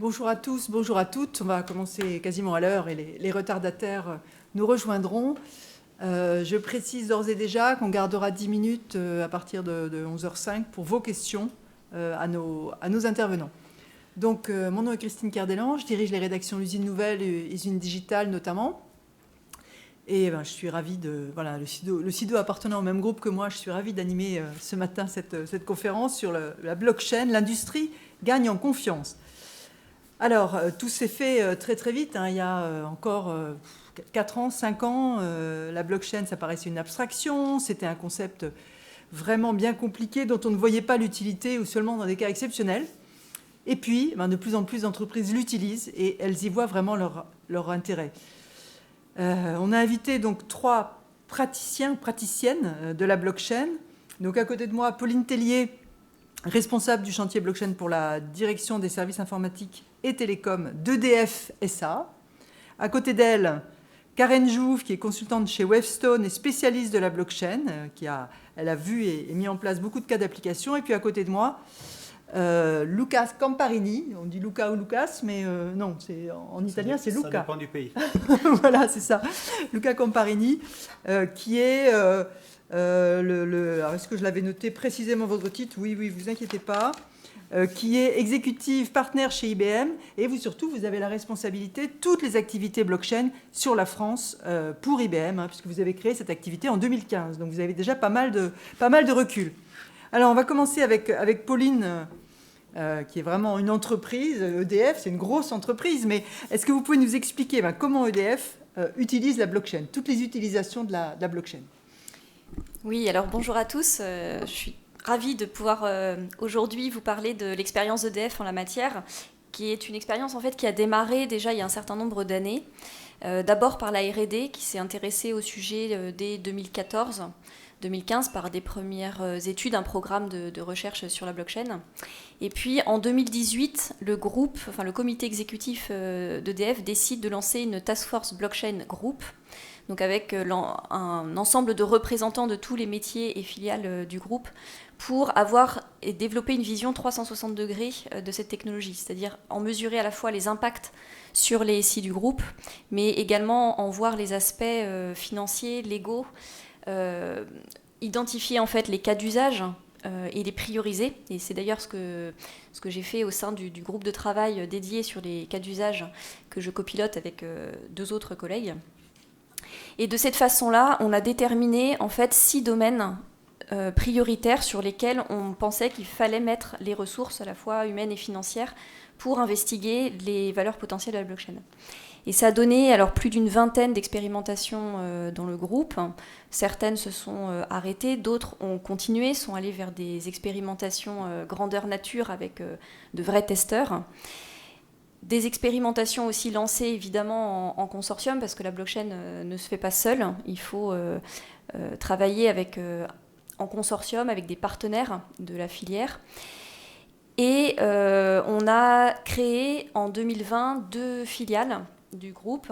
Bonjour à tous, bonjour à toutes. On va commencer quasiment à l'heure et les retardataires nous rejoindront. Je précise d'ores et déjà qu'on gardera 10 minutes à partir de 11h05 pour vos questions à nos intervenants. Donc, mon nom est Christine Cardellan, je dirige les rédactions L'Usine Nouvelle et Usine Digitale notamment. Et je suis ravie le CIDO appartenant au même groupe que moi, je suis ravie d'animer ce matin cette conférence sur la blockchain. L'industrie gagne en confiance. Alors, tout s'est fait très très vite. Il y a encore 4 ans, 5 ans, la blockchain, ça paraissait une abstraction. C'était un concept vraiment bien compliqué dont on ne voyait pas l'utilité ou seulement dans des cas exceptionnels. Et puis, de plus en plus d'entreprises l'utilisent et elles y voient vraiment leur intérêt. On a invité donc 3 praticiennes de la blockchain. Donc, à côté de moi, Pauline Tellier, responsable du chantier blockchain pour la direction des services informatiques et télécoms d'EDF SA. À côté d'elle, Karen Jouve, qui est consultante chez Wavestone et spécialiste de la blockchain, elle a vu et mis en place beaucoup de cas d'application. Et puis à côté de moi, Lucas Camparini, on dit Luca ou Lucas, mais non, en italien c'est Luca. Ça dépend du pays. Voilà, c'est ça. Luca Camparini, qui est... alors, est-ce que je l'avais noté précisément votre titre ? Oui, vous inquiétez pas. Qui est exécutive partner chez IBM. Et vous, surtout, vous avez la responsabilité de toutes les activités blockchain sur la France pour IBM, puisque vous avez créé cette activité en 2015. Donc, vous avez déjà pas mal de recul. Alors, on va commencer avec Pauline, qui est vraiment une entreprise. EDF, c'est une grosse entreprise. Mais est-ce que vous pouvez nous expliquer comment EDF utilise la blockchain, toutes les utilisations de la blockchain ? Oui, alors bonjour à tous. Je suis ravie de pouvoir aujourd'hui vous parler de l'expérience d'EDF en la matière, qui est une expérience en fait qui a démarré déjà il y a un certain nombre d'années. D'abord par la R&D qui s'est intéressée au sujet dès 2014-2015 par des premières études, un programme de recherche sur la blockchain. Et puis en 2018, le comité exécutif d'EDF décide de lancer une task force blockchain group, donc avec un ensemble de représentants de tous les métiers et filiales du groupe pour avoir et développer une vision 360 degrés de cette technologie, c'est-à-dire en mesurer à la fois les impacts sur les SI du groupe, mais également en voir les aspects financiers, légaux, identifier en fait les cas d'usage et les prioriser. Et c'est d'ailleurs ce que j'ai fait au sein du groupe de travail dédié sur les cas d'usage que je copilote avec 2 autres collègues. Et de cette façon-là, on a déterminé en fait 6 domaines prioritaires sur lesquels on pensait qu'il fallait mettre les ressources à la fois humaines et financières pour investiguer les valeurs potentielles de la blockchain. Et ça a donné alors plus d'une vingtaine d'expérimentations dans le groupe. Certaines se sont arrêtées, d'autres ont continué, sont allées vers des expérimentations grandeur nature avec de vrais testeurs. Des expérimentations aussi lancées évidemment en consortium parce que la blockchain ne se fait pas seule. Il faut travailler en consortium avec des partenaires de la filière. Et on a créé en 2020 2 filiales du groupe.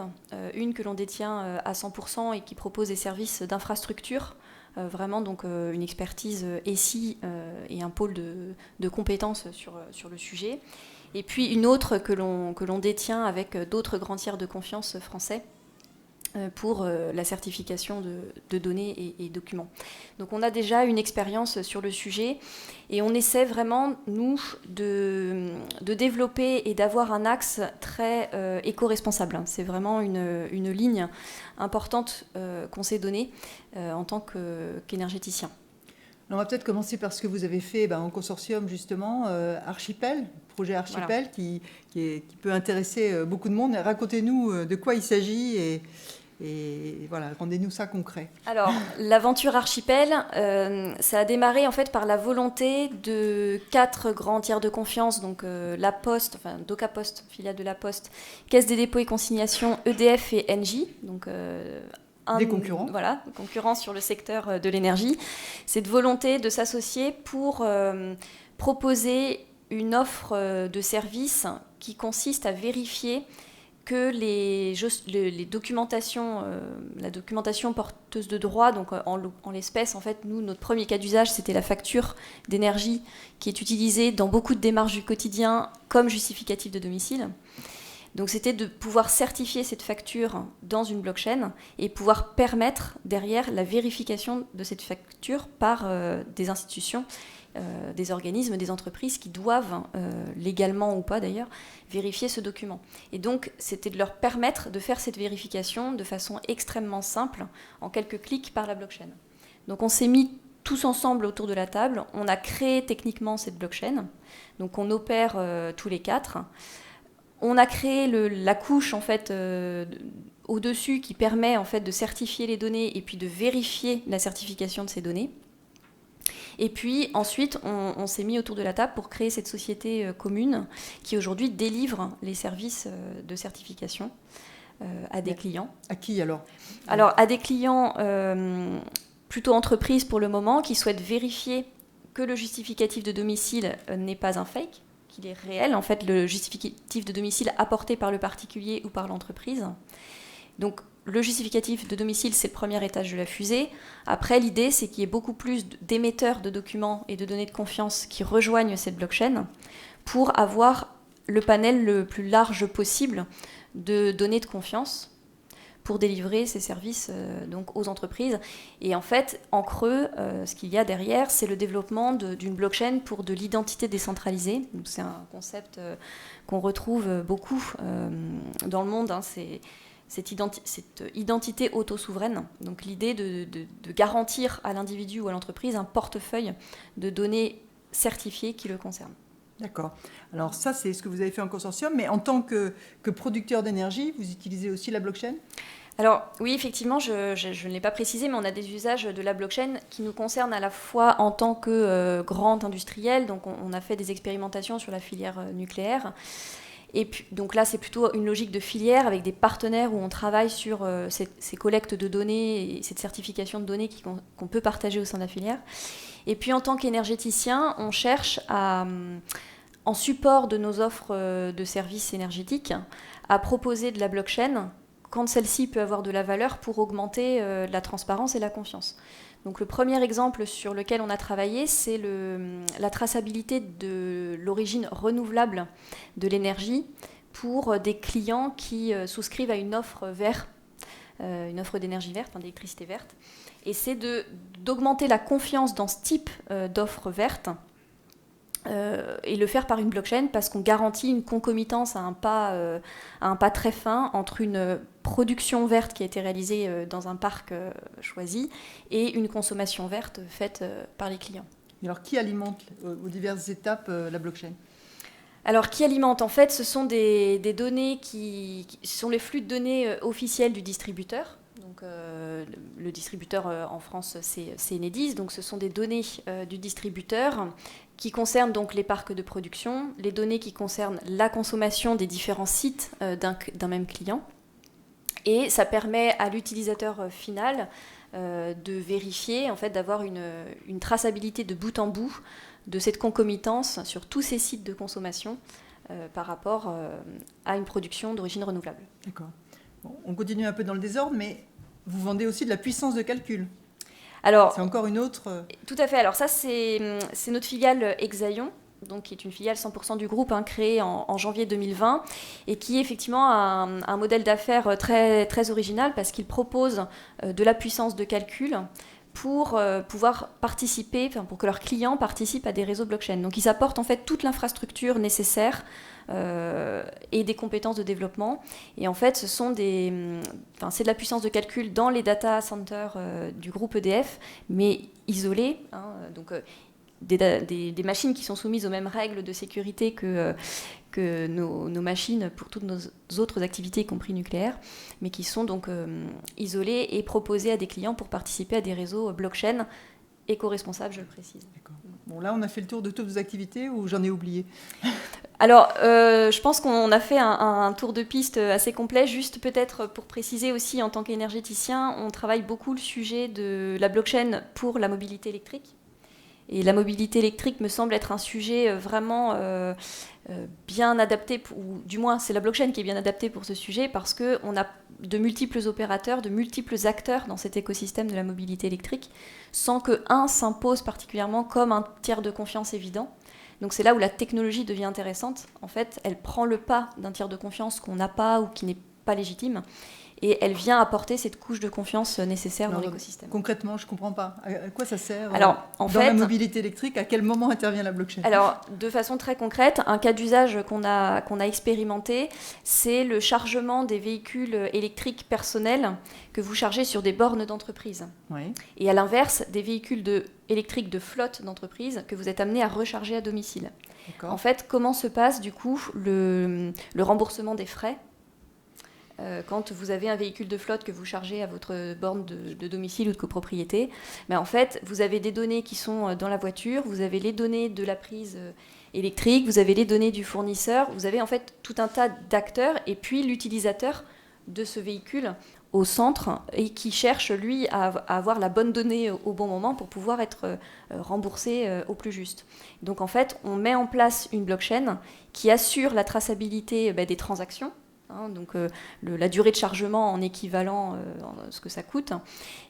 Une que l'on détient à 100% et qui propose des services d'infrastructure. Vraiment donc une expertise SI et un pôle de compétences sur le sujet. Et puis une autre que l'on détient avec d'autres grands tiers de confiance français pour la certification de données et documents. Donc on a déjà une expérience sur le sujet et on essaie vraiment, nous, de développer et d'avoir un axe très éco-responsable. C'est vraiment une ligne importante qu'on s'est donnée en tant qu'énergéticien. On va peut-être commencer par ce que vous avez fait en consortium, justement, Archipel, projet Archipel, voilà. qui peut intéresser beaucoup de monde. Racontez-nous de quoi il s'agit et voilà, rendez-nous ça concret. Alors, l'aventure Archipel, ça a démarré en fait par la volonté de 4 grands tiers de confiance, donc La Poste, enfin Doca Poste, filiale de La Poste, Caisse des dépôts et consignations, EDF et Engie, donc des concurrents. Voilà, des concurrents sur le secteur de l'énergie. Cette volonté de s'associer pour proposer une offre de service qui consiste à vérifier que les documentations, la documentation porteuse de droit, donc en l'espèce, en fait, nous, notre premier cas d'usage, c'était la facture d'énergie qui est utilisée dans beaucoup de démarches du quotidien comme justificatif de domicile. Donc c'était de pouvoir certifier cette facture dans une blockchain et pouvoir permettre derrière la vérification de cette facture par des institutions, des organismes, des entreprises qui doivent, légalement ou pas d'ailleurs, vérifier ce document. Et donc c'était de leur permettre de faire cette vérification de façon extrêmement simple, en quelques clics par la blockchain. Donc on s'est mis tous ensemble autour de la table, on a créé techniquement cette blockchain, donc on opère tous les 4. On a créé la couche en fait, au-dessus qui permet en fait, de certifier les données et puis de vérifier la certification de ces données. Et puis ensuite, on s'est mis autour de la table pour créer cette société commune qui aujourd'hui délivre les services de certification à des clients. À qui alors ? Alors à des clients plutôt entreprises pour le moment qui souhaitent vérifier que le justificatif de domicile n'est pas un fake, qu'il est réel, en fait, le justificatif de domicile apporté par le particulier ou par l'entreprise. Donc, le justificatif de domicile, c'est le premier étage de la fusée. Après, l'idée, c'est qu'il y ait beaucoup plus d'émetteurs de documents et de données de confiance qui rejoignent cette blockchain pour avoir le panel le plus large possible de données de confiance pour délivrer ces services donc aux entreprises. Et en fait, en creux, ce qu'il y a derrière, c'est le développement d'une blockchain pour de l'identité décentralisée. Donc, c'est un concept qu'on retrouve beaucoup dans le monde. C'est cette identité auto-souveraine. Donc l'idée de garantir à l'individu ou à l'entreprise un portefeuille de données certifiées qui le concernent. D'accord. Alors ça, c'est ce que vous avez fait en consortium, mais en tant que producteur d'énergie, vous utilisez aussi la blockchain ? Alors oui, effectivement, je ne l'ai pas précisé, mais on a des usages de la blockchain qui nous concernent à la fois en tant que grand industriel. Donc on a fait des expérimentations sur la filière nucléaire. Et puis, donc là, c'est plutôt une logique de filière avec des partenaires où on travaille sur ces collectes de données et cette certification de données qu'on peut partager au sein de la filière. Et puis en tant qu'énergéticien, on cherche en support de nos offres de services énergétiques à proposer de la blockchain quand celle-ci peut avoir de la valeur pour augmenter la transparence et la confiance. Donc le premier exemple sur lequel on a travaillé, c'est la traçabilité de l'origine renouvelable de l'énergie pour des clients qui souscrivent à une offre verte, une offre d'énergie verte, d'électricité verte. Et c'est d'augmenter la confiance dans ce type d'offre verte et le faire par une blockchain parce qu'on garantit une concomitance à un pas très fin entre une production verte qui a été réalisée dans un parc choisi et une consommation verte faite par les clients. Et alors, qui alimente aux diverses étapes la blockchain ? Alors, qui alimente ? En fait, ce sont des données ce sont les flux de données officiels du distributeur. Donc, le distributeur en France, c'est Enedis. Donc, ce sont des données du distributeur qui concernent donc les parcs de production, les données qui concernent la consommation des différents sites d'un même client. Et ça permet à l'utilisateur final de vérifier, en fait, d'avoir une traçabilité de bout en bout de cette concomitance sur tous ces sites de consommation par rapport à une production d'origine renouvelable. D'accord. Bon, on continue un peu dans le désordre, mais vous vendez aussi de la puissance de calcul. Alors, c'est encore une autre... Tout à fait. Alors ça, c'est notre filiale Exaion, donc qui est une filiale 100% du groupe, créée en janvier 2020, et qui est effectivement un modèle d'affaires très, très original parce qu'il propose de la puissance de calcul pour pouvoir participer, pour que leurs clients participent à des réseaux blockchain. Donc ils apportent en fait toute l'infrastructure nécessaire et des compétences de développement. Et en fait, c'est de la puissance de calcul dans les data centers du groupe EDF, mais isolés. Donc des machines qui sont soumises aux mêmes règles de sécurité que nos machines pour toutes nos autres activités, y compris nucléaires, mais qui sont donc isolées et proposées à des clients pour participer à des réseaux blockchain éco-responsables, je le précise. D'accord. Bon, là, on a fait le tour de toutes vos activités ou j'en ai oublié ? Alors, je pense qu'on a fait un tour de piste assez complet. Juste peut-être pour préciser aussi, en tant qu'énergéticien, on travaille beaucoup le sujet de la blockchain pour la mobilité électrique. Et la mobilité électrique me semble être un sujet vraiment bien adapté, ou du moins c'est la blockchain qui est bien adaptée pour ce sujet, parce qu'on a de multiples opérateurs, de multiples acteurs dans cet écosystème de la mobilité électrique, sans qu'un s'impose particulièrement comme un tiers de confiance évident. Donc c'est là où la technologie devient intéressante. En fait, elle prend le pas d'un tiers de confiance qu'on n'a pas ou qui n'est pas légitime, et elle vient apporter cette couche de confiance nécessaire dans l'écosystème. Concrètement, je ne comprends pas. À quoi ça sert dans la mobilité électrique? À quel moment intervient la blockchain? Alors, de façon très concrète, un cas d'usage qu'on a expérimenté, c'est le chargement des véhicules électriques personnels que vous chargez sur des bornes d'entreprise. Oui. Et à l'inverse, des véhicules électriques de flotte d'entreprise que vous êtes amené à recharger à domicile. En fait, comment se passe du coup le remboursement des frais quand vous avez un véhicule de flotte que vous chargez à votre borne de domicile ou de copropriété? En fait, vous avez des données qui sont dans la voiture, vous avez les données de la prise électrique, vous avez les données du fournisseur, vous avez en fait tout un tas d'acteurs, et puis l'utilisateur de ce véhicule au centre, et qui cherche, lui, à avoir la bonne donnée au bon moment pour pouvoir être remboursé au plus juste. Donc en fait, on met en place une blockchain qui assure la traçabilité des transactions, donc la durée de chargement en équivalent, ce que ça coûte,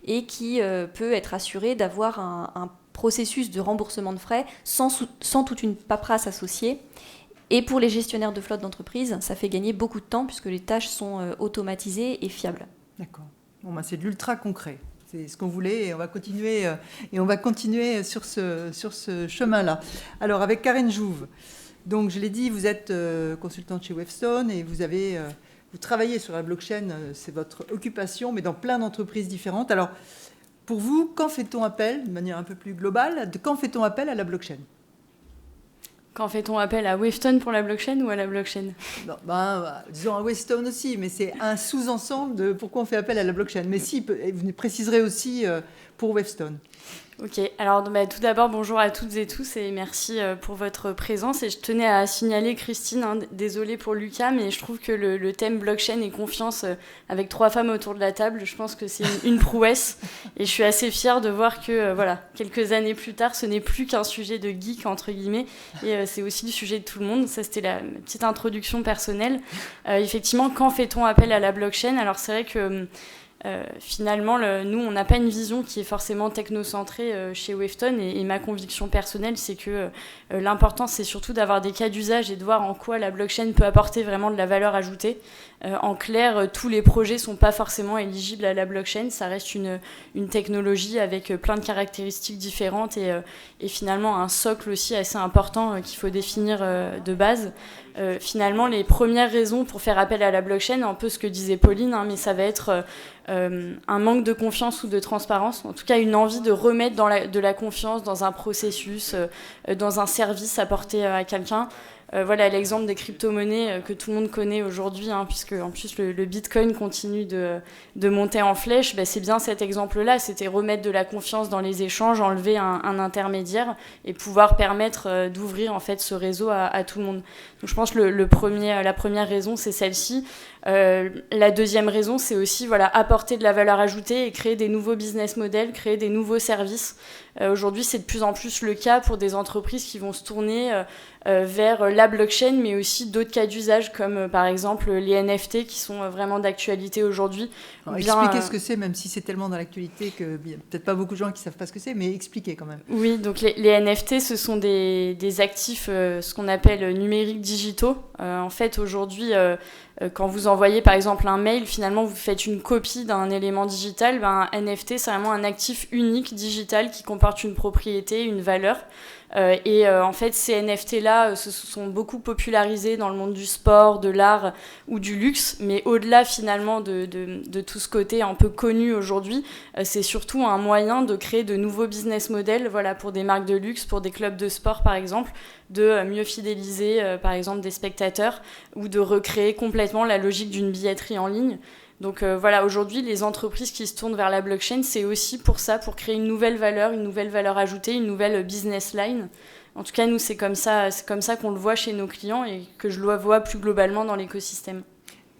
et qui peut être assurée d'avoir un processus de remboursement de frais sans toute une paperasse associée. Et pour les gestionnaires de flotte d'entreprise, ça fait gagner beaucoup de temps puisque les tâches sont automatisées et fiables. D'accord. Bon, c'est de l'ultra concret. C'est ce qu'on voulait, et on va continuer sur ce chemin-là. Alors, avec Karen Jouve. Donc, je l'ai dit, vous êtes consultante chez Wavestone, et vous travaillez sur la blockchain, c'est votre occupation, mais dans plein d'entreprises différentes. Alors, pour vous, quand fait-on appel, de manière un peu plus globale, quand fait-on appel à la blockchain? Quand fait-on appel à Wavestone pour la blockchain ou à la blockchain? Non, disons à Wavestone aussi, mais c'est un sous-ensemble de pourquoi on fait appel à la blockchain. Mais si, vous préciserez aussi pour Wavestone. Ok, alors tout d'abord, bonjour à toutes et tous et merci pour votre présence. Et je tenais à signaler, Christine, désolée pour Lucas, mais je trouve que le thème blockchain et confiance avec 3 femmes autour de la table, je pense que c'est une prouesse. Et je suis assez fière de voir que, quelques années plus tard, ce n'est plus qu'un sujet de geek, entre guillemets, et c'est aussi le sujet de tout le monde. Ça, c'était la petite introduction personnelle. Effectivement, quand fait-on appel à la blockchain? Alors, c'est vrai que finalement, nous, on n'a pas une vision qui est forcément technocentrée chez Wavestone, et ma conviction personnelle, c'est que l'important, c'est surtout d'avoir des cas d'usage et de voir en quoi la blockchain peut apporter vraiment de la valeur ajoutée. En clair, tous les projets ne sont pas forcément éligibles à la blockchain. Ça reste une technologie avec plein de caractéristiques différentes, et finalement un socle aussi assez important qu'il faut définir de base. Finalement, les premières raisons pour faire appel à la blockchain, un peu ce que disait Pauline, mais ça va être un manque de confiance ou de transparence, en tout cas une envie de remettre de la confiance dans un processus, dans un service apporté à quelqu'un. Voilà l'exemple des crypto-monnaies que tout le monde connaît aujourd'hui, puisque en plus le Bitcoin continue de monter en flèche. C'est bien cet exemple-là, c'était remettre de la confiance dans les échanges, enlever un intermédiaire et pouvoir permettre d'ouvrir en fait ce réseau à tout le monde. Donc je pense que la première raison, c'est celle-ci. La deuxième raison, c'est aussi apporter de la valeur ajoutée et créer des nouveaux business models, créer des nouveaux services. Aujourd'hui, c'est de plus en plus le cas pour des entreprises qui vont se tourner vers la blockchain, mais aussi d'autres cas d'usage, comme par exemple les NFT qui sont vraiment d'actualité aujourd'hui. Expliquez ce que c'est, même si c'est tellement dans l'actualité qu'il n'y a peut-être pas beaucoup de gens qui ne savent pas ce que c'est, mais expliquez quand même. Oui, donc les NFT, ce sont des actifs, ce qu'on appelle numériques digitaux. En fait, aujourd'hui, quand vous envoyez par exemple un mail, finalement vous faites une copie d'un élément digital. Un NFT, c'est vraiment un actif unique digital qui comporte une propriété, une valeur. En fait, ces NFT-là se sont beaucoup popularisés dans le monde du sport, de l'art ou du luxe, mais au-delà finalement de tout ce côté un peu connu aujourd'hui, c'est surtout un moyen de créer de nouveaux business models, pour des marques de luxe, pour des clubs de sport par exemple, de mieux fidéliser par exemple des spectateurs, ou de recréer complètement la logique d'une billetterie en ligne. Donc aujourd'hui, les entreprises qui se tournent vers la blockchain, c'est aussi pour ça, pour créer une nouvelle valeur ajoutée, une nouvelle business line. En tout cas, nous, c'est comme ça qu'on le voit chez nos clients et que je le vois plus globalement dans l'écosystème.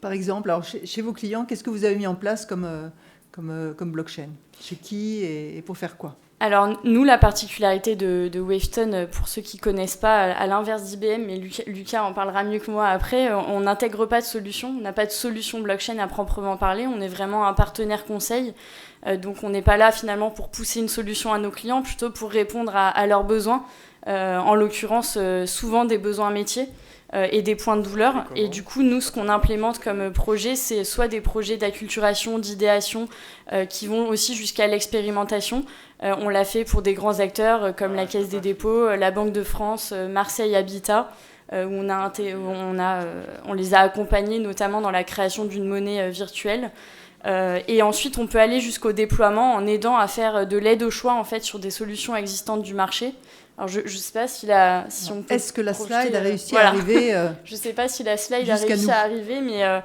Par exemple, alors chez vos clients, qu'est-ce que vous avez mis en place comme blockchain? Chez qui et pour faire quoi? Alors, nous, la particularité de Wavestone, pour ceux qui ne connaissent pas, à l'inverse d'IBM, mais Lucas en parlera mieux que moi après, on n'intègre pas de solution, on n'a pas de solution blockchain à proprement parler, on est vraiment un partenaire conseil, donc on n'est pas là finalement pour pousser une solution à nos clients, plutôt pour répondre à leurs besoins, en l'occurrence souvent des besoins métiers. Et des points de douleur. Et du coup, nous, ce qu'on implémente comme projet, c'est soit des projets d'acculturation, d'idéation, qui vont aussi jusqu'à l'expérimentation. On l'a fait pour des grands acteurs comme la Caisse des dépôts, la Banque de France, Marseille Habitat, où on les a accompagnés notamment dans la création d'une monnaie virtuelle. Et ensuite, on peut aller jusqu'au déploiement en aidant à faire de l'aide au choix en fait, sur des solutions existantes du marché. Alors, je ne sais pas si on peut... Est-ce que la slide a réussi à arriver Je ne sais pas si la slide a réussi à arriver, mais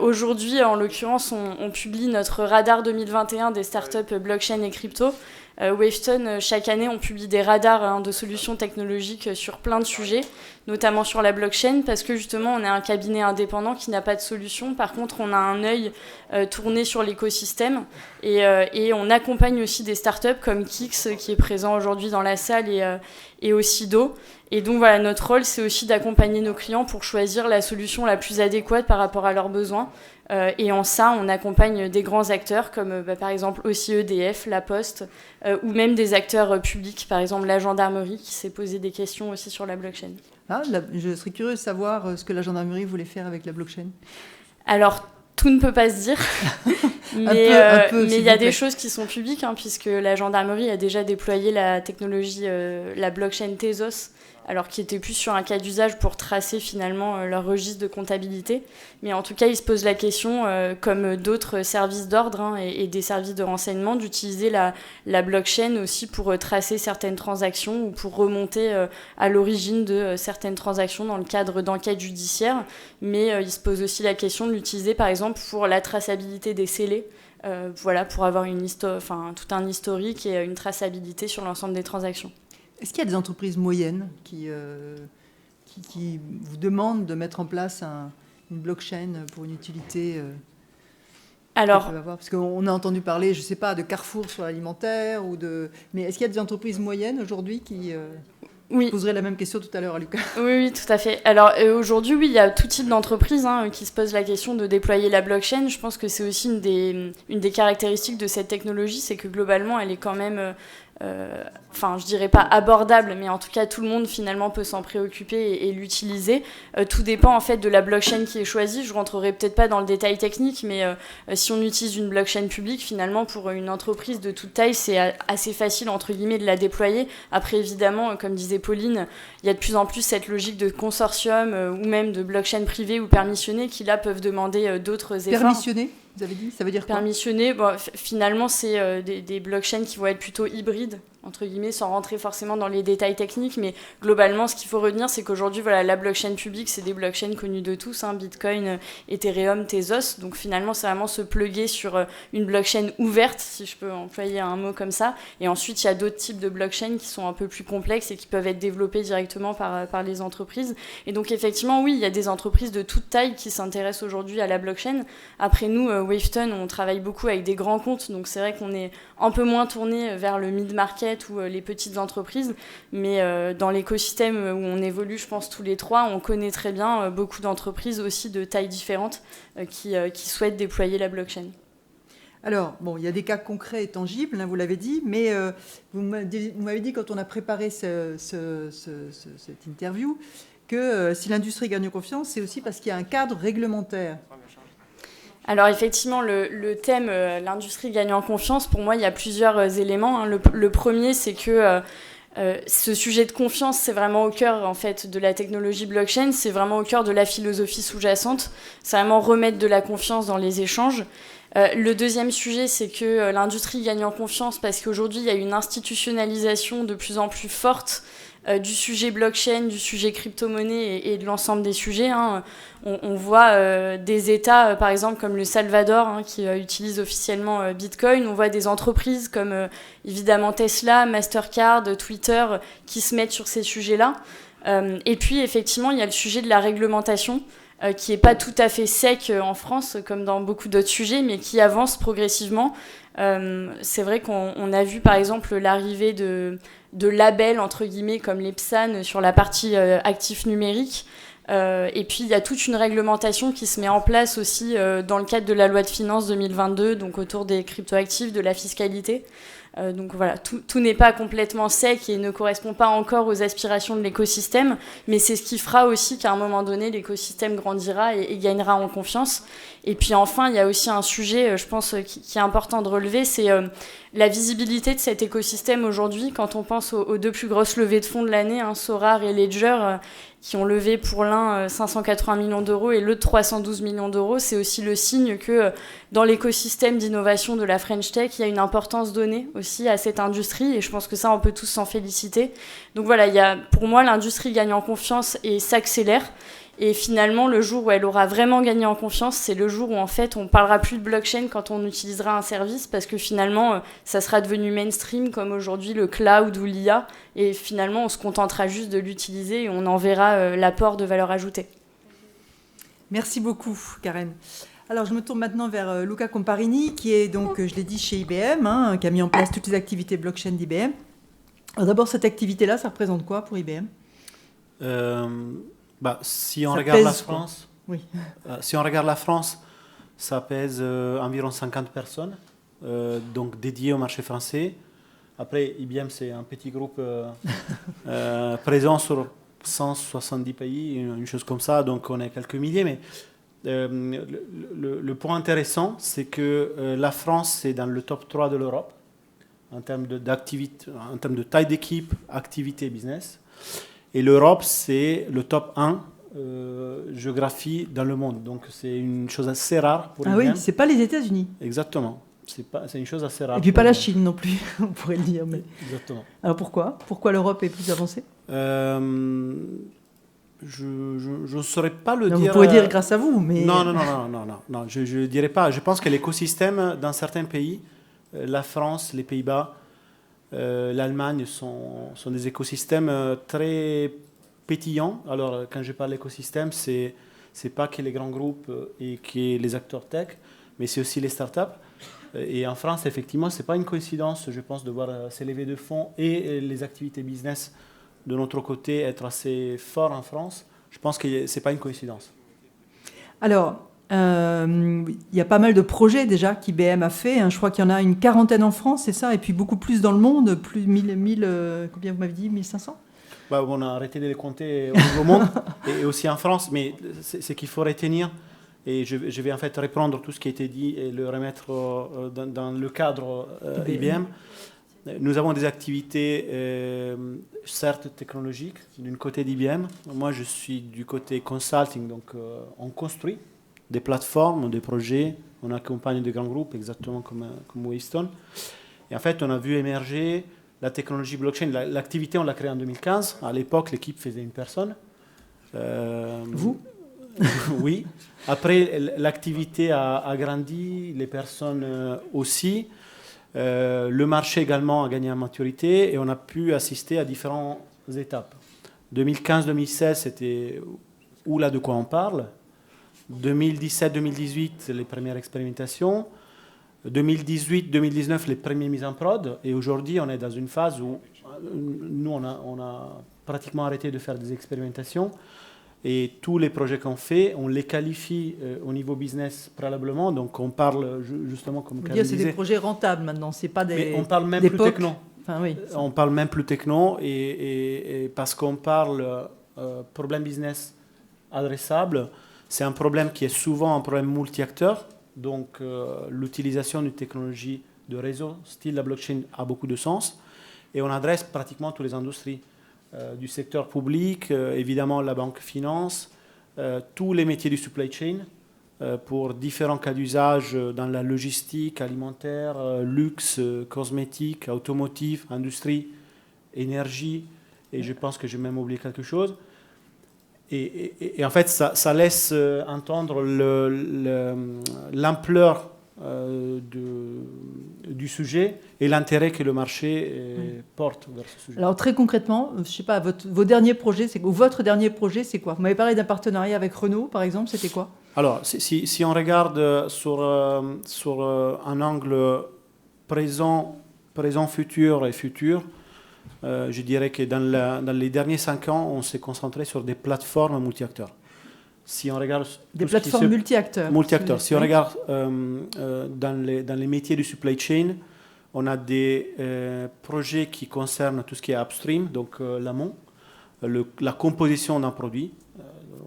aujourd'hui, en l'occurrence, on publie notre radar 2021 des startups blockchain et crypto. Wavestone, chaque année, on publie des radars de solutions technologiques sur plein de sujets, notamment sur la blockchain, parce que justement, on est un cabinet indépendant qui n'a pas de solution. Par contre, on a un œil tourné sur l'écosystème et on accompagne aussi des startups comme Kix, qui est présent aujourd'hui dans la salle, et aussi Do. Et donc voilà, notre rôle, c'est aussi d'accompagner nos clients pour choisir la solution la plus adéquate par rapport à leurs besoins. Et en ça, on accompagne des grands acteurs comme par exemple aussi EDF, La Poste, ou même des acteurs publics, par exemple la gendarmerie qui s'est posé des questions aussi sur la blockchain. Je serais curieuse de savoir ce que la gendarmerie voulait faire avec la blockchain. Alors, tout ne peut pas se dire, mais il y a des choses qui sont publiques, puisque la gendarmerie a déjà déployé la technologie, la blockchain Tezos, alors qui était plus sur un cas d'usage pour tracer finalement leur registre de comptabilité. Mais en tout cas, ils se posent la question, comme d'autres services d'ordre et des services de renseignement, d'utiliser la blockchain aussi pour tracer certaines transactions ou pour remonter à l'origine de certaines transactions dans le cadre d'enquêtes judiciaires. Mais ils se posent aussi la question de l'utiliser, par exemple, pour la traçabilité des scellés. Pour avoir tout un historique et une traçabilité sur l'ensemble des transactions. Est-ce qu'il y a des entreprises moyennes qui vous demandent de mettre en place une blockchain pour une utilité Alors, parce qu'on a entendu parler, je ne sais pas, de Carrefour sur l'alimentaire, mais est-ce qu'il y a des entreprises moyennes aujourd'hui qui... Oui. Je poserai la même question tout à l'heure à Lucas. Oui, tout à fait. Alors aujourd'hui, oui, il y a tout type d'entreprises qui se posent la question de déployer la blockchain. Je pense que c'est aussi une des caractéristiques de cette technologie, c'est que globalement, elle est quand même... je dirais pas abordable, mais en tout cas tout le monde finalement peut s'en préoccuper et l'utiliser. Tout dépend en fait de la blockchain qui est choisie. Je rentrerai peut-être pas dans le détail technique, mais si on utilise une blockchain publique, finalement pour une entreprise de toute taille, c'est assez facile entre guillemets de la déployer. Après évidemment, comme disait Pauline, il y a de plus en plus cette logique de consortium ou même de blockchain privée ou permissionnée qui là peuvent demander d'autres efforts. Permissionné ? Vous avez dit, ça veut dire quoi ? Permissionné, finalement, c'est des blockchains qui vont être plutôt hybrides, entre guillemets, sans rentrer forcément dans les détails techniques. Mais globalement, ce qu'il faut retenir, c'est qu'aujourd'hui, la blockchain publique, c'est des blockchains connues de tous, Bitcoin, Ethereum, Tezos. Donc finalement, c'est vraiment se plugger sur une blockchain ouverte, si je peux employer un mot comme ça. Et ensuite, il y a d'autres types de blockchains qui sont un peu plus complexes et qui peuvent être développés directement par les entreprises. Et donc effectivement, oui, il y a des entreprises de toute taille qui s'intéressent aujourd'hui à la blockchain. Après nous, Wavestone, on travaille beaucoup avec des grands comptes, donc c'est vrai qu'on est un peu moins tourné vers le mid-market ou les petites entreprises, mais dans l'écosystème où on évolue, je pense tous les trois, on connaît très bien beaucoup d'entreprises aussi de tailles différentes qui souhaitent déployer la blockchain. Alors, il y a des cas concrets et tangibles, vous l'avez dit, mais vous m'avez dit quand on a préparé cette interview que si l'industrie gagne en confiance, c'est aussi parce qu'il y a un cadre réglementaire. Alors effectivement, le thème l'industrie gagne en confiance, pour moi, il y a plusieurs éléments. Le premier, c'est que ce sujet de confiance, c'est vraiment au cœur en fait, de la technologie blockchain, c'est vraiment au cœur de la philosophie sous-jacente. C'est vraiment remettre de la confiance dans les échanges. Le deuxième sujet, c'est que l'industrie gagne en confiance parce qu'aujourd'hui, il y a une institutionnalisation de plus en plus forte du sujet blockchain, du sujet crypto-monnaie et de l'ensemble des sujets. On voit des États, par exemple, comme le Salvador, qui utilise officiellement Bitcoin. On voit des entreprises comme, évidemment, Tesla, Mastercard, Twitter, qui se mettent sur ces sujets-là. Et puis, effectivement, il y a le sujet de la réglementation. qui n'est pas tout à fait sec en France, comme dans beaucoup d'autres sujets, mais qui avance progressivement. C'est vrai qu'on a vu par exemple l'arrivée de labels, entre guillemets, comme les PSAN sur la partie actifs numériques. Et puis il y a toute une réglementation qui se met en place aussi dans le cadre de la loi de finances 2022, donc autour des cryptoactifs, de la fiscalité. Donc voilà, tout n'est pas complètement sec et ne correspond pas encore aux aspirations de l'écosystème, mais c'est ce qui fera aussi qu'à un moment donné, l'écosystème grandira et gagnera en confiance. Et puis enfin, il y a aussi un sujet, je pense, qui est important de relever, c'est la visibilité de cet écosystème aujourd'hui. Quand on pense aux deux plus grosses levées de fonds de l'année, Sorar et Ledger, qui ont levé pour l'un 580 millions d'euros et l'autre 312 millions d'euros, c'est aussi le signe que dans l'écosystème d'innovation de la French Tech, il y a une importance donnée aussi à cette industrie, et je pense que ça, on peut tous s'en féliciter. Donc voilà, pour moi, l'industrie gagne en confiance et s'accélère. Et finalement, le jour où elle aura vraiment gagné en confiance, c'est le jour où en fait on parlera plus de blockchain quand on utilisera un service, parce que finalement ça sera devenu mainstream comme aujourd'hui le cloud ou l'IA, et finalement on se contentera juste de l'utiliser et on en verra l'apport de valeur ajoutée. Merci beaucoup, Karen. Alors je me tourne maintenant vers Luca Comparini, qui est donc, je l'ai dit, chez IBM, qui a mis en place toutes les activités blockchain d'IBM. Alors d'abord, cette activité-là, ça représente quoi pour IBM ? Si on regarde la France, oui. Si on regarde la France, ça pèse environ 50 personnes, donc dédiées au marché français. Après, IBM, c'est un petit groupe présent sur 170 pays, une chose comme ça, donc on est quelques milliers. Mais le point intéressant, c'est que la France, c'est dans le top 3 de l'Europe, en termes de taille d'équipe, activité, business. Et l'Europe, c'est le top 1 géographie dans le monde. Donc, c'est une chose assez rare pour IBM. Ah oui, c'est pas les États-Unis. Exactement. C'est une chose assez rare. Et puis pas la Chine non plus, on pourrait le dire. Mais... Exactement. Alors pourquoi ? Pourquoi l'Europe est plus avancée ? Je ne saurais pas le non, dire. Vous pourrez dire grâce à vous, mais... Non, je ne dirais pas. Je pense que l'écosystème, dans certains pays, la France, les Pays-Bas, l'Allemagne sont des écosystèmes très pétillants. Alors, quand je parle d'écosystème, c'est pas que les grands groupes et que les acteurs tech, mais c'est aussi les startups. Et en France, effectivement, ce n'est pas une coïncidence, je pense, de voir ces levées de fonds et les activités business de notre côté être assez forts en France. Je pense que ce n'est pas une coïncidence. Alors, il y a pas mal de projets déjà qu'IBM a fait. Je crois qu'il y en a une quarantaine en France, c'est ça, et puis beaucoup plus dans le monde, plus de 1000 combien vous m'avez dit, 1500 ? On a arrêté de les compter au niveau monde et aussi en France, mais c'est qu'il faut retenir, et je vais en fait reprendre tout ce qui a été dit et le remettre dans le cadre IBM. Nous avons des activités, certes technologiques, d'un côté d'IBM. Moi, je suis du côté consulting, donc on construit des plateformes, des projets, on accompagne des grands groupes, exactement comme Waystone. Et en fait, on a vu émerger la technologie blockchain. L'activité, on l'a créée en 2015. À l'époque, l'équipe faisait une personne. Vous ? Oui. Après, l'activité a grandi, les personnes aussi. Le marché également a gagné en maturité et on a pu assister à différentes étapes. 2015-2016, c'était là de quoi on parle. 2017-2018, les premières expérimentations. 2018-2019, les premières mises en prod. Et aujourd'hui, on est dans une phase où nous, on a pratiquement arrêté de faire des expérimentations. Et tous les projets qu'on fait, on les qualifie au niveau business préalablement. Donc, on parle justement, comme Karen disait... C'est des projets rentables maintenant, c'est pas des... Mais on parle même plus techno. Enfin, oui. On parle même plus techno et parce qu'on parle problème business adressable, c'est un problème qui est souvent un problème multi-acteurs. Donc, l'utilisation d'une technologie de réseau, style la blockchain, a beaucoup de sens. Et on adresse pratiquement toutes les industries. Du secteur public, évidemment la banque finance, tous les métiers du supply chain pour différents cas d'usage dans la logistique, alimentaire, luxe, cosmétique, automotive, industrie, énergie, et je pense que j'ai même oublié quelque chose. Et en fait, ça laisse entendre l'ampleur du sujet et l'intérêt que le marché porte vers ce sujet. Alors très concrètement, je ne sais pas, votre dernier projet, c'est quoi? Vous m'avez parlé d'un partenariat avec Renault, par exemple, c'était quoi? Alors, si on regarde sur un angle présent, futur et futur, je dirais que dans les derniers 5 ans, on s'est concentré sur des plateformes multi-acteurs. Si on regarde des plateformes multi-acteurs. Multi-acteurs. Si on regarde dans les métiers du supply chain, on a des projets qui concernent tout ce qui est upstream, donc l'amont, la composition d'un produit.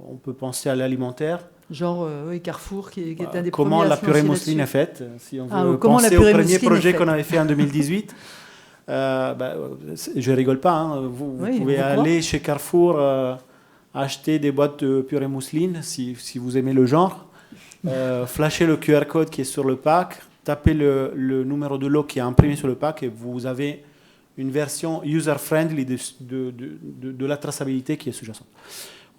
On peut penser à l'alimentaire. Genre Carrefour qui est un des comment premiers la à se purée lancer mousseline est là-dessus. faite. Si on veut penser au premier projet qu'on avait fait en 2018, je rigole pas. Hein, vous pouvez aller chez Carrefour acheter des boîtes de purée mousseline si vous aimez le genre. Flasher le QR code qui est sur le pack, taper le numéro de lot qui est imprimé sur le pack et vous avez une version user-friendly de la traçabilité qui est sous-jacente.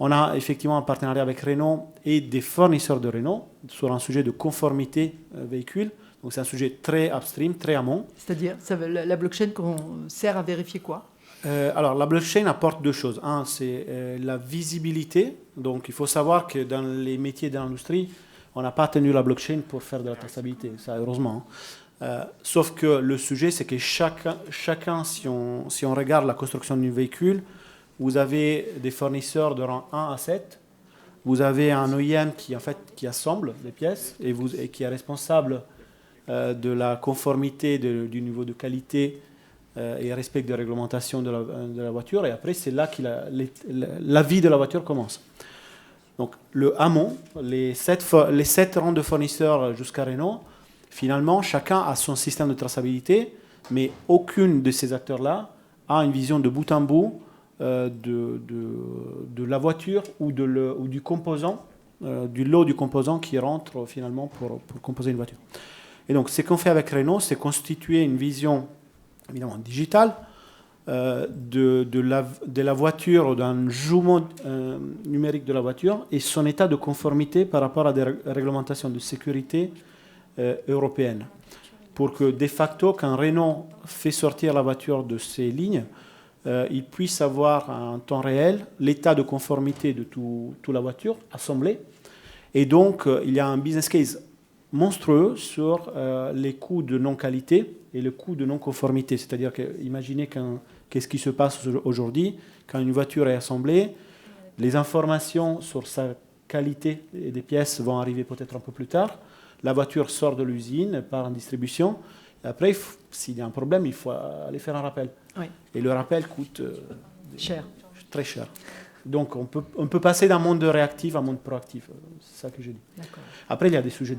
On a effectivement un partenariat avec Renault et des fournisseurs de Renault sur un sujet de conformité véhicule. Donc c'est un sujet très upstream, très amont. C'est-à-dire, la blockchain sert à vérifier quoi? Alors la blockchain apporte 2 choses. Un, c'est la visibilité. Donc il faut savoir que dans les métiers de l'industrie, on n'a pas tenu la blockchain pour faire de la traçabilité, ça heureusement. Sauf que le sujet, c'est que chacun si on regarde la construction d'un véhicule, vous avez des fournisseurs de rang 1 à 7. Vous avez un OEM qui assemble les pièces et qui est responsable de la conformité, du niveau de qualité et respect des réglementations de la voiture. Et après, c'est là que la vie de la voiture commence. Donc, le amont, les 7 rangs de fournisseurs jusqu'à Renault, finalement, chacun a son système de traçabilité, mais aucune de ces acteurs-là a une vision de bout en bout de la voiture ou du composant, du lot du composant qui rentre finalement pour composer une voiture. Et donc, ce qu'on fait avec Renault, c'est constituer une vision évidemment digitale de la voiture, d'un jumeau numérique de la voiture et son état de conformité par rapport à des réglementations de sécurité européennes. Pour que, de facto, quand Renault fait sortir la voiture de ses lignes, il puisse avoir en temps réel l'état de conformité de toute la voiture assemblée. Et donc, il y a un business case monstrueux sur les coûts de non-qualité et le coût de non-conformité. C'est-à-dire que, imaginez qu'est-ce qui se passe aujourd'hui quand une voiture est assemblée, les informations sur sa qualité des pièces vont arriver peut-être un peu plus tard. La voiture sort de l'usine, part en distribution. Et après, s'il y a un problème, il faut aller faire un rappel. Oui. Et le rappel coûte cher. Très cher. Donc, on peut passer d'un monde réactif à un monde proactif. C'est ça que je dis. D'accord. Après, il y a des sujets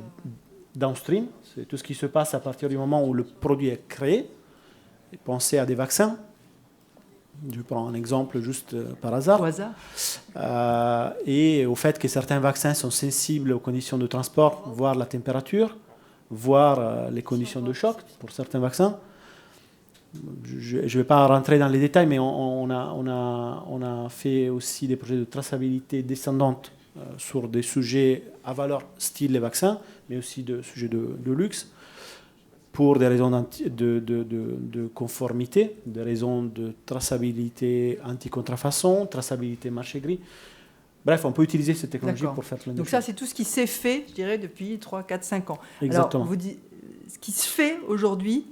downstream. C'est tout ce qui se passe à partir du moment où le produit est créé. Et pensez à des vaccins. Je prends un exemple juste par hasard. Au hasard. Et au fait que certains vaccins sont sensibles aux conditions de transport, voire la température, voire les conditions de choc pour certains vaccins. Je ne vais pas rentrer dans les détails, mais on a fait aussi des projets de traçabilité descendante sur des sujets à valeur style les vaccins, mais aussi de sujets de luxe, pour des raisons de conformité, des raisons de traçabilité anti-contrefaçon, traçabilité marché gris. Bref, on peut utiliser cette technologie pour faire plein de choses. Donc ça, c'est tout ce qui s'est fait, je dirais, depuis 3, 4, 5 ans. Exactement. Alors, vous dites, ce qui se fait aujourd'hui,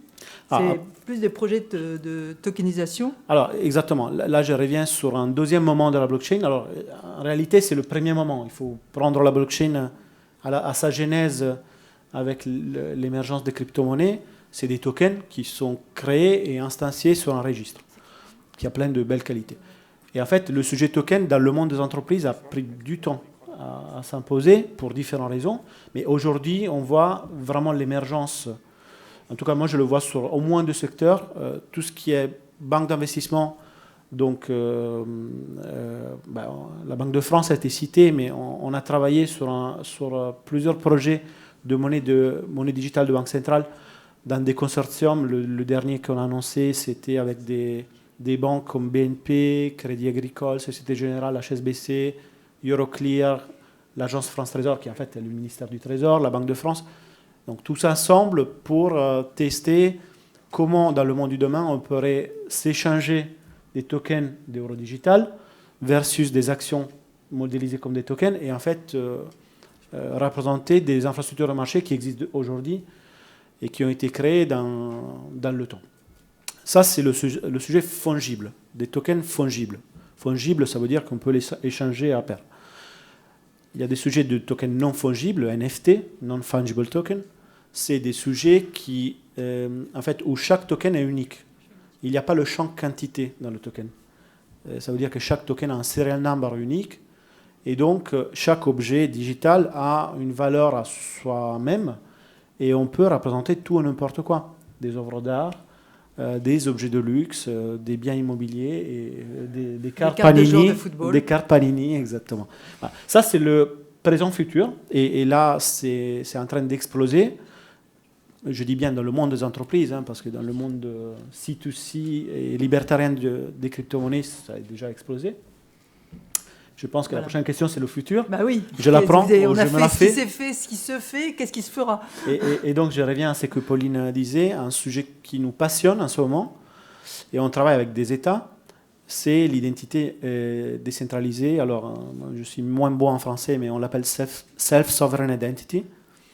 c'est plus des projets de tokenisation. Alors, exactement. Là, je reviens sur un deuxième moment de la blockchain. Alors, en réalité, c'est le premier moment. Il faut prendre la blockchain à sa genèse avec l'émergence des crypto-monnaies. C'est des tokens qui sont créés et instanciés sur un registre qui a plein de belles qualités. Et en fait, le sujet token, dans le monde des entreprises, a pris du temps à s'imposer pour différentes raisons. Mais aujourd'hui, on voit vraiment l'émergence. En tout cas, moi, je le vois sur au moins 2 secteurs. Tout ce qui est banque d'investissement, donc la Banque de France a été citée, mais on a travaillé sur plusieurs projets de monnaie digitale de banque centrale dans des consortiums. Le dernier qu'on a annoncé, c'était avec des banques comme BNP, Crédit Agricole, Société Générale, HSBC, Euroclear, l'agence France Trésor, qui en fait est le ministère du Trésor, la Banque de France. Donc tous ensemble pour tester comment dans le monde du demain on pourrait s'échanger des tokens d'euro digital versus des actions modélisées comme des tokens et en fait représenter des infrastructures de marché qui existent aujourd'hui et qui ont été créées dans le temps. Ça, c'est le sujet fongible, des tokens fongibles. Fongible, ça veut dire qu'on peut les échanger à pair. Il y a des sujets de tokens non fongibles, NFT, non-fungible token. C'est des sujets qui, en fait, où chaque token est unique. Il n'y a pas le champ quantité dans le token. Ça veut dire que chaque token a un serial number unique. Et donc, chaque objet digital a une valeur à soi-même. Et on peut représenter tout et n'importe quoi. Des œuvres d'art, des objets de luxe, des biens immobiliers, et des cartes Panini. Des cartes Panini, exactement. Voilà. Ça, c'est le présent-futur. Et là, c'est en train d'exploser. Je dis bien dans le monde des entreprises, parce que dans le monde C2C et libertarien des crypto-monnaies, ça a déjà explosé. Je pense que la prochaine question, c'est le futur. Bah oui. Je la prends, on a fait ce qui se fait, qu'est-ce qui se fera. Et donc, je reviens à ce que Pauline disait, un sujet qui nous passionne en ce moment, et on travaille avec des États, c'est l'identité décentralisée. Alors, je suis moins bon en français, mais on l'appelle self-sovereign identity.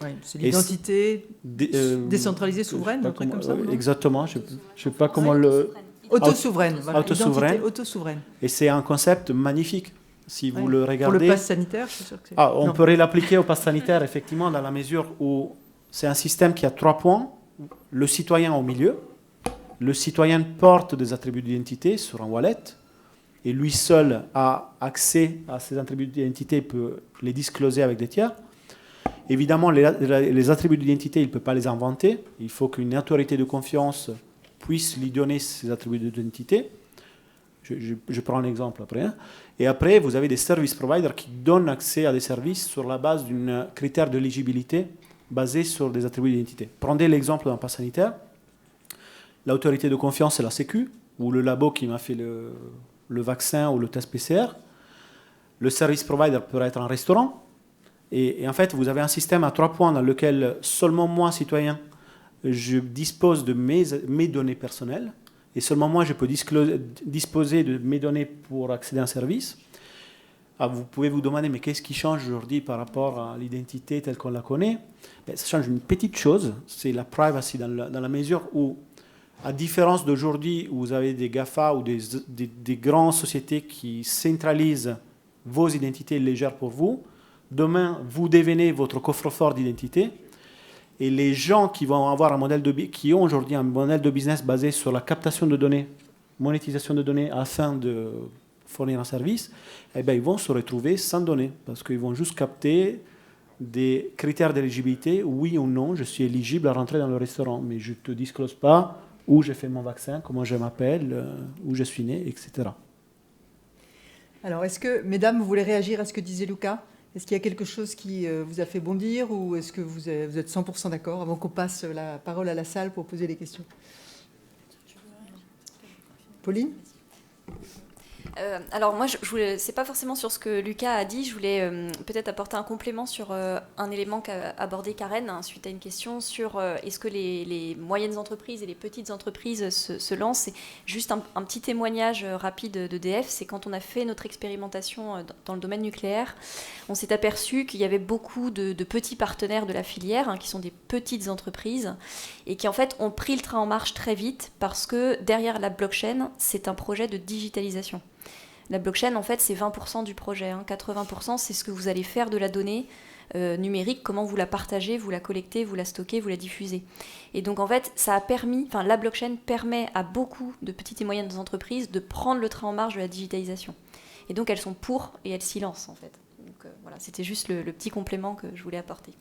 Oui, c'est l'identité décentralisée souveraine, un truc comme ça. Exactement, je ne sais pas comment le... Autosouveraine. Voilà. Autosouveraine. Autosouveraine. Et c'est un concept magnifique. Si vous le regardez... Pour le pass sanitaire, je suis sûr que c'est... on pourrait l'appliquer au pass sanitaire, effectivement, dans la mesure où c'est un système qui a 3 points. Le citoyen au milieu. Le citoyen porte des attributs d'identité sur un wallet. Et lui seul a accès à ces attributs d'identité, peut les discloser avec des tiers. Évidemment, les attributs d'identité, il ne peut pas les inventer. Il faut qu'une autorité de confiance puisse lui donner ces attributs d'identité. Je prends un exemple après. Et après, vous avez des service providers qui donnent accès à des services sur la base d'un critère d'éligibilité basé sur des attributs d'identité. Prenez l'exemple d'un pass sanitaire. L'autorité de confiance, c'est la Sécu, ou le labo qui m'a fait le vaccin ou le test PCR. Le service provider peut être un restaurant. Et en fait, vous avez un système à 3 points dans lequel seulement moi, citoyen, je dispose de mes données personnelles. Et seulement moi, je peux disposer de mes données pour accéder à un service. Vous pouvez vous demander, mais qu'est-ce qui change aujourd'hui par rapport à l'identité telle qu'on la connaît? Ça change une petite chose, c'est la privacy, dans la mesure où, à différence d'aujourd'hui, où vous avez des GAFA ou des grandes sociétés qui centralisent vos identités légères pour vous, demain, vous devenez votre coffre-fort d'identité. Et les gens qui vont avoir qui ont aujourd'hui un modèle de business basé sur la captation de données, monétisation de données afin de fournir un service, ils vont se retrouver sans données parce qu'ils vont juste capter des critères d'éligibilité. Oui ou non, je suis éligible à rentrer dans le restaurant, mais je ne te disclose pas où j'ai fait mon vaccin, comment je m'appelle, où je suis né, etc. Alors, est-ce que, mesdames, vous voulez réagir à ce que disait Luca ? Est-ce qu'il y a quelque chose qui vous a fait bondir ou est-ce que vous êtes 100% d'accord avant qu'on passe la parole à la salle pour poser les questions ? Pauline ? Alors moi, c'est pas forcément sur ce que Lucas a dit, je voulais peut-être apporter un complément sur un élément qu'a abordé Karen suite à une question sur est-ce que les moyennes entreprises et les petites entreprises se lancent. C'est juste un petit témoignage rapide d'EDF, c'est quand on a fait notre expérimentation dans le domaine nucléaire, on s'est aperçu qu'il y avait beaucoup de petits partenaires de la filière qui sont des petites entreprises et qui en fait ont pris le train en marche très vite parce que derrière la blockchain, c'est un projet de digitalisation. La blockchain, en fait, c'est 20% du projet. 80%, c'est ce que vous allez faire de la donnée numérique, comment vous la partagez, vous la collectez, vous la stockez, vous la diffusez. Et donc, en fait, la blockchain permet à beaucoup de petites et moyennes entreprises de prendre le train en marche de la digitalisation. Et donc, elles sont pour et elles s'y lancent, en fait. Donc, voilà, c'était juste le petit complément que je voulais apporter.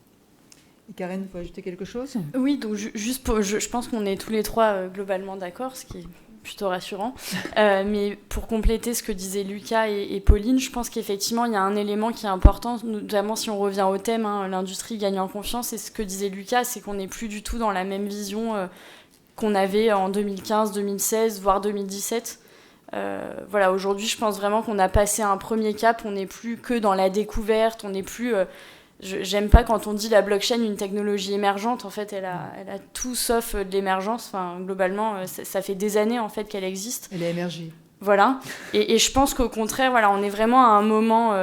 Et Karen, vous pouvez ajouter quelque chose ? Oui, donc juste je pense qu'on est tous les trois globalement d'accord, ce qui est plutôt rassurant. Mais pour compléter ce que disaient Lucas et Pauline, je pense qu'effectivement, il y a un élément qui est important, notamment si on revient au thème, l'industrie gagne en confiance. Et ce que disait Lucas, c'est qu'on n'est plus du tout dans la même vision qu'on avait en 2015, 2016, voire 2017. Voilà, aujourd'hui, je pense vraiment qu'on a passé un premier cap. On n'est plus que dans la découverte, on n'est plus... j'aime pas quand on dit la blockchain une technologie émergente. En fait, elle a tout sauf de l'émergence. Enfin, globalement, ça fait des années en fait qu'elle existe. Elle a émergé. Voilà. Et je pense qu'au contraire, voilà, on est vraiment à un moment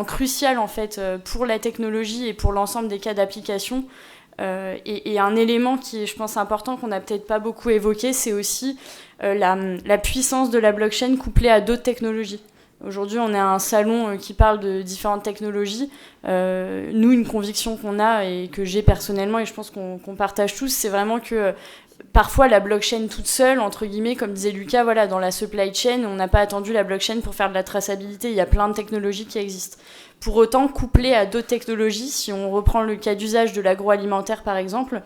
crucial en fait pour la technologie et pour l'ensemble des cas d'application. Et un élément qui est, je pense, important qu'on n'a peut-être pas beaucoup évoqué, c'est aussi la puissance de la blockchain couplée à d'autres technologies. Aujourd'hui, on est à un salon qui parle de différentes technologies. Nous, une conviction qu'on a et que j'ai personnellement, et je pense qu'on partage tous, c'est vraiment que parfois la blockchain toute seule, entre guillemets, comme disait Lucas, voilà, dans la supply chain, on n'a pas attendu la blockchain pour faire de la traçabilité. Il y a plein de technologies qui existent. Pour autant, couplé à d'autres technologies, si on reprend le cas d'usage de l'agroalimentaire par exemple,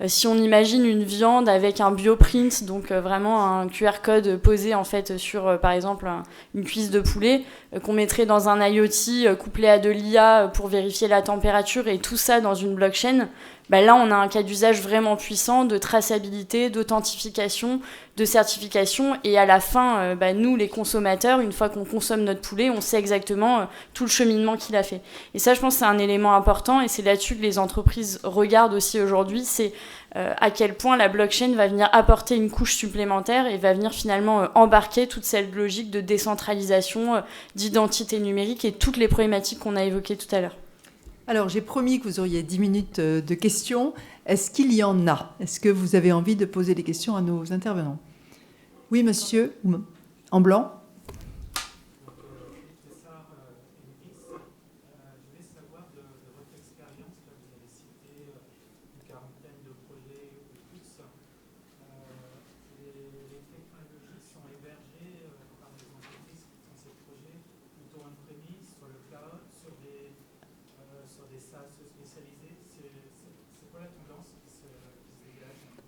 si on imagine une viande avec un bioprint, donc vraiment un QR code posé en fait sur par exemple une cuisse de poulet, qu'on mettrait dans un IoT couplé à de l'IA pour vérifier la température et tout ça dans une blockchain, là on a un cas d'usage vraiment puissant de traçabilité, d'authentification, de certification, et à la fin, nous les consommateurs, une fois qu'on consomme notre poulet, on sait exactement tout le cheminement qu'il a fait. Et ça, je pense que c'est un élément important, et c'est là-dessus que les entreprises regardent aussi aujourd'hui, c'est à quel point la blockchain va venir apporter une couche supplémentaire et va venir finalement embarquer toute cette logique de décentralisation, d'identité numérique et toutes les problématiques qu'on a évoquées tout à l'heure. Alors, j'ai promis que vous auriez 10 minutes de questions. Est-ce qu'il y en a? Est-ce que vous avez envie de poser des questions à nos intervenants? Oui, monsieur, en blanc.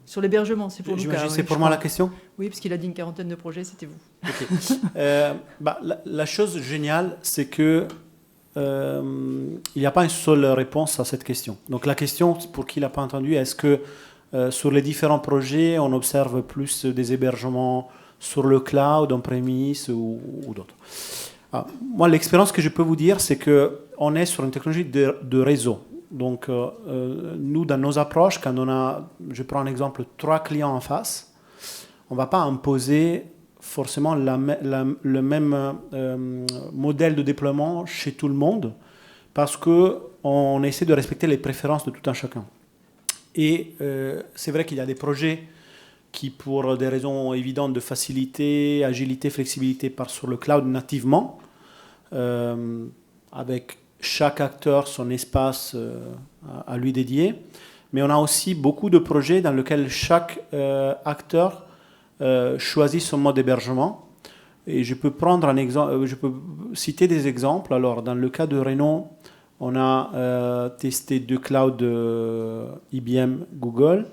Sur l'hébergement, c'est pour Lucas. C'est pour moi la question? Oui, parce qu'il a dit une quarantaine de projets, c'était vous. Okay. La chose géniale, c'est que il n'y a pas une seule réponse à cette question. Donc la question, pour qui l'a pas entendu, est-ce que sur les différents projets, on observe plus des hébergements sur le cloud, on-premise ou d'autres? Moi, l'expérience que je peux vous dire, c'est qu'on est sur une technologie de réseau. Donc, nous, dans nos approches, quand on a, je prends un exemple, 3 clients en face, on ne va pas imposer forcément le même modèle de déploiement chez tout le monde, parce qu'on essaie de respecter les préférences de tout un chacun. Et c'est vrai qu'il y a des projets qui, pour des raisons évidentes de facilité, agilité, flexibilité, partent sur le cloud nativement, avec chaque acteur son espace à lui dédié. Mais on a aussi beaucoup de projets dans lesquels chaque acteur choisit son mode d'hébergement. Et je peux prendre un exemple, je peux citer des exemples. Alors, dans le cas de Renault, on a testé 2 clouds IBM, Google.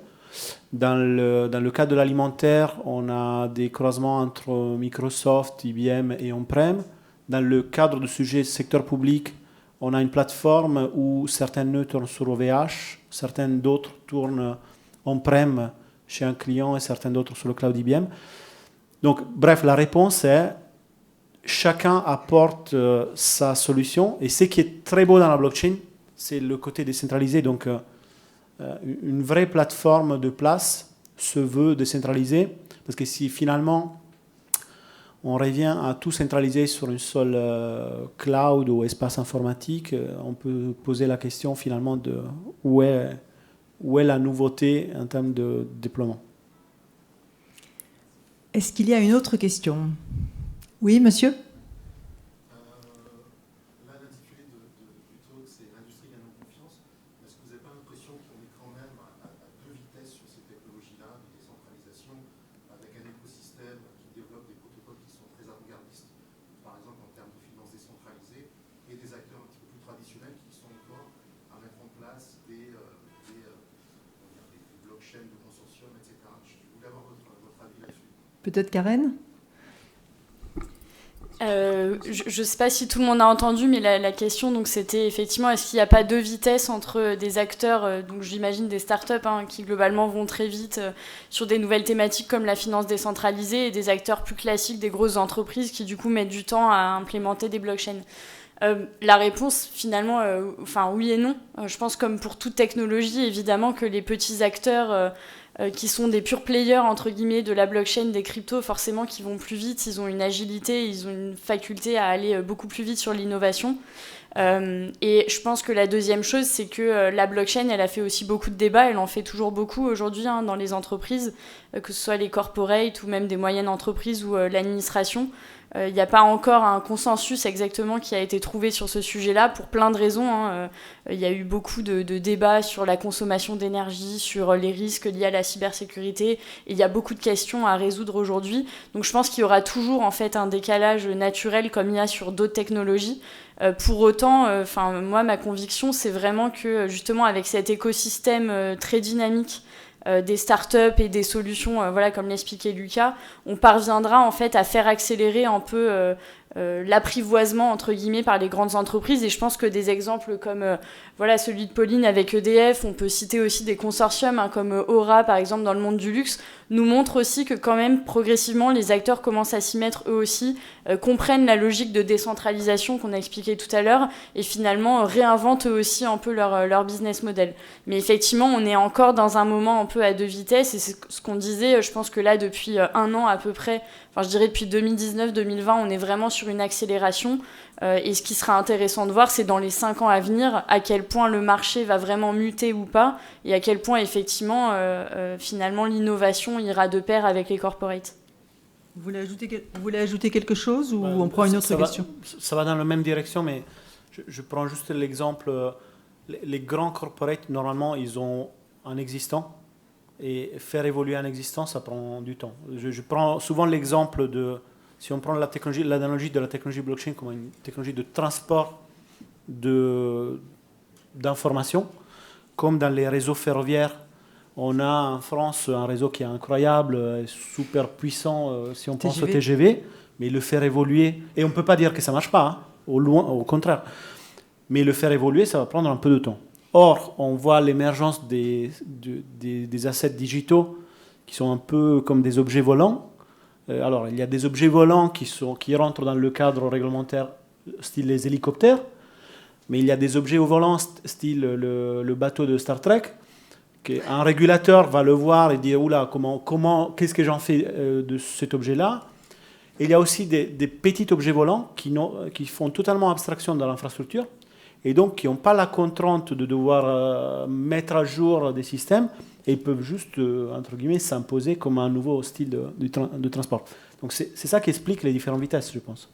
Dans le cas de l'alimentaire, on a des croisements entre Microsoft, IBM et on-prem. Dans le cadre du sujet secteur public, on a une plateforme où certains nœuds tournent sur OVH, certains d'autres tournent on-prem chez un client et certains d'autres sur le cloud IBM. Donc, bref, la réponse est chacun apporte sa solution. Et ce qui est très beau dans la blockchain, c'est le côté décentralisé. Donc, une vraie plateforme de place se veut décentralisée. Parce que si finalement on revient à tout centraliser sur une seule cloud ou espace informatique, on peut poser la question finalement de où est la nouveauté en termes de déploiement. Est-ce qu'il y a une autre question? Oui, monsieur? Peut-être Karen? Je ne sais pas si tout le monde a entendu, mais la question, donc, c'était effectivement, est-ce qu'il n'y a pas 2 vitesses entre des acteurs, donc j'imagine des startups qui globalement vont très vite sur des nouvelles thématiques comme la finance décentralisée, et des acteurs plus classiques, des grosses entreprises qui du coup mettent du temps à implémenter des blockchains. La réponse, finalement, oui et non. Je pense comme pour toute technologie, évidemment que les petits acteurs qui sont des pure players, entre guillemets, de la blockchain, des cryptos, forcément, qui vont plus vite, ils ont une agilité, ils ont une faculté à aller beaucoup plus vite sur l'innovation. Et je pense que la deuxième chose, c'est que la blockchain, elle a fait aussi beaucoup de débats, elle en fait toujours beaucoup aujourd'hui dans les entreprises, que ce soit les corporates ou même des moyennes entreprises ou l'administration. Il n'y a pas encore un consensus exactement qui a été trouvé sur ce sujet-là pour plein de raisons. Il y a eu beaucoup de débats sur la consommation d'énergie, sur les risques liés à la cybersécurité. Et il y a beaucoup de questions à résoudre aujourd'hui. Donc je pense qu'il y aura toujours en fait un décalage naturel comme il y a sur d'autres technologies. Pour autant, moi, ma conviction, c'est vraiment que justement avec cet écosystème très dynamique, des startups et des solutions, comme l'expliquait Lucas, on parviendra en fait à faire accélérer un peu l'apprivoisement entre guillemets par les grandes entreprises. Et je pense que des exemples comme celui de Pauline avec EDF, on peut citer aussi des consortiums comme Aura par exemple dans le monde du luxe, nous montrent aussi que quand même progressivement les acteurs commencent à s'y mettre eux aussi, comprennent la logique de décentralisation qu'on a expliqué tout à l'heure et finalement réinventent eux aussi un peu leur business model. Mais effectivement on est encore dans un moment un peu à deux vitesses et c'est ce qu'on disait, je pense que là depuis un an à peu près, je dirais depuis 2019-2020 on est vraiment sur une accélération et ce qui sera intéressant de voir c'est dans les 5 ans à venir à quel point le marché va vraiment muter ou pas et à quel point effectivement finalement l'innovation ira de pair avec les corporates. Vous voulez ajouter quelque chose ou on prend une autre question? Ça va dans la même direction, mais je prends juste l'exemple. Les grands corporates, normalement, ils ont un existant. Et faire évoluer un existant, ça prend du temps. Je prends souvent l'exemple de, si on prend l'analogie de la technologie blockchain comme une technologie de transport d'informations, comme dans les réseaux ferroviaires. On a en France un réseau qui est incroyable, super puissant si on pense au TGV, mais le faire évoluer, et on ne peut pas dire que ça ne marche pas, au contraire, mais le faire évoluer, ça va prendre un peu de temps. Or, on voit l'émergence des assets digitaux qui sont un peu comme des objets volants. Alors, il y a des objets volants qui rentrent dans le cadre réglementaire, style les hélicoptères, mais il y a des objets volants, style le bateau de Star Trek, qu'un régulateur va le voir et dire « Oula, qu'est-ce que j'en fais de cet objet-là » Et il y a aussi des petits objets volants qui font totalement abstraction dans l'infrastructure, et donc qui n'ont pas la contrainte de devoir mettre à jour des systèmes, et ils peuvent juste, entre guillemets, s'imposer comme un nouveau style de transport. Donc c'est ça qui explique les différentes vitesses, je pense.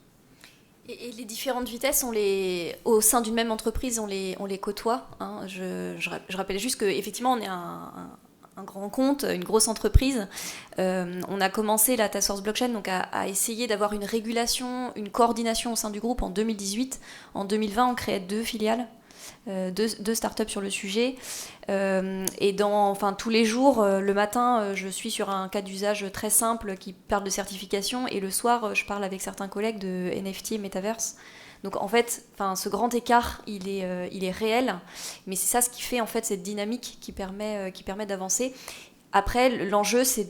Et les différentes vitesses, au sein d'une même entreprise, on les côtoie. Je rappelle juste qu'effectivement, on est un grand compte, une grosse entreprise. On a commencé la Task Force Blockchain donc à essayer d'avoir une régulation, une coordination au sein du groupe en 2018. En 2020, on créait 2 filiales, 2 startups sur le sujet. Et tous les jours, le matin, je suis sur un cas d'usage très simple qui parle de certification. Et le soir, je parle avec certains collègues de NFT et Metaverse. Donc en fait, ce grand écart, il est réel, mais c'est ça ce qui fait en fait cette dynamique qui permet d'avancer. Après, l'enjeu, c'est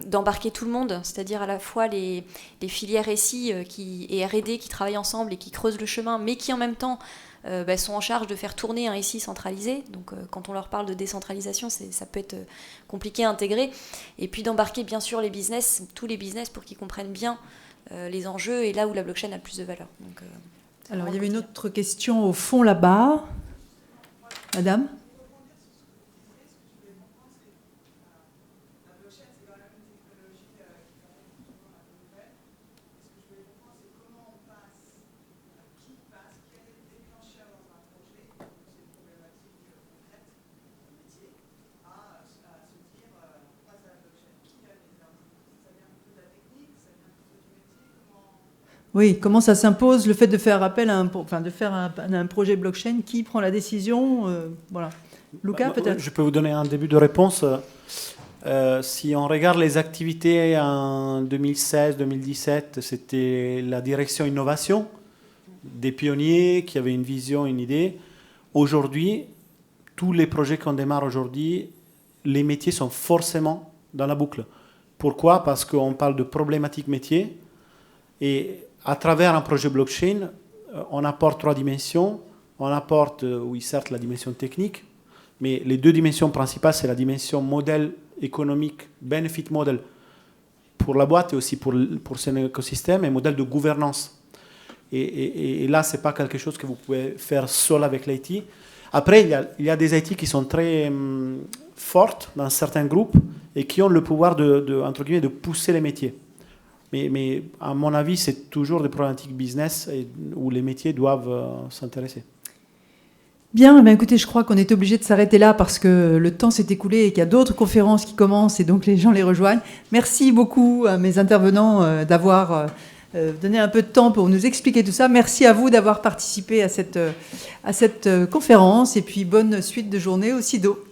d'embarquer tout le monde, c'est-à-dire à la fois les filières SI et R&D qui travaillent ensemble et qui creusent le chemin, mais qui en même temps sont en charge de faire tourner un SI centralisé. Donc quand on leur parle de décentralisation, ça peut être compliqué à intégrer. Et puis d'embarquer bien sûr tous les business pour qu'ils comprennent bien les enjeux et là où la blockchain a le plus de valeur. Donc, alors, il y avait une autre question au fond là-bas. Madame ? Oui, comment ça s'impose, le fait de faire appel à un projet blockchain, qui prend la décision voilà. Lucas, peut-être? Je peux vous donner un début de réponse. Si on regarde les activités en 2016-2017, c'était la direction innovation, des pionniers qui avaient une vision, une idée. Aujourd'hui, tous les projets qu'on démarre aujourd'hui, les métiers sont forcément dans la boucle. Pourquoi? Parce qu'on parle de problématiques métiers et à travers un projet blockchain, on apporte 3 dimensions. On apporte, oui, certes, la dimension technique, mais les 2 dimensions principales, c'est la dimension modèle économique, benefit model pour la boîte et aussi pour son écosystème, et modèle de gouvernance. Et là, ce n'est pas quelque chose que vous pouvez faire seul avec l'IT. Après, il y a des IT qui sont très fortes dans certains groupes et qui ont le pouvoir entre guillemets, de pousser les métiers. Mais à mon avis, c'est toujours des problématiques business où les métiers doivent s'intéresser. Bien, écoutez, je crois qu'on est obligé de s'arrêter là parce que le temps s'est écoulé et qu'il y a d'autres conférences qui commencent et donc les gens les rejoignent. Merci beaucoup à mes intervenants d'avoir donné un peu de temps pour nous expliquer tout ça. Merci à vous d'avoir participé à cette conférence et puis bonne suite de journée au SIDO.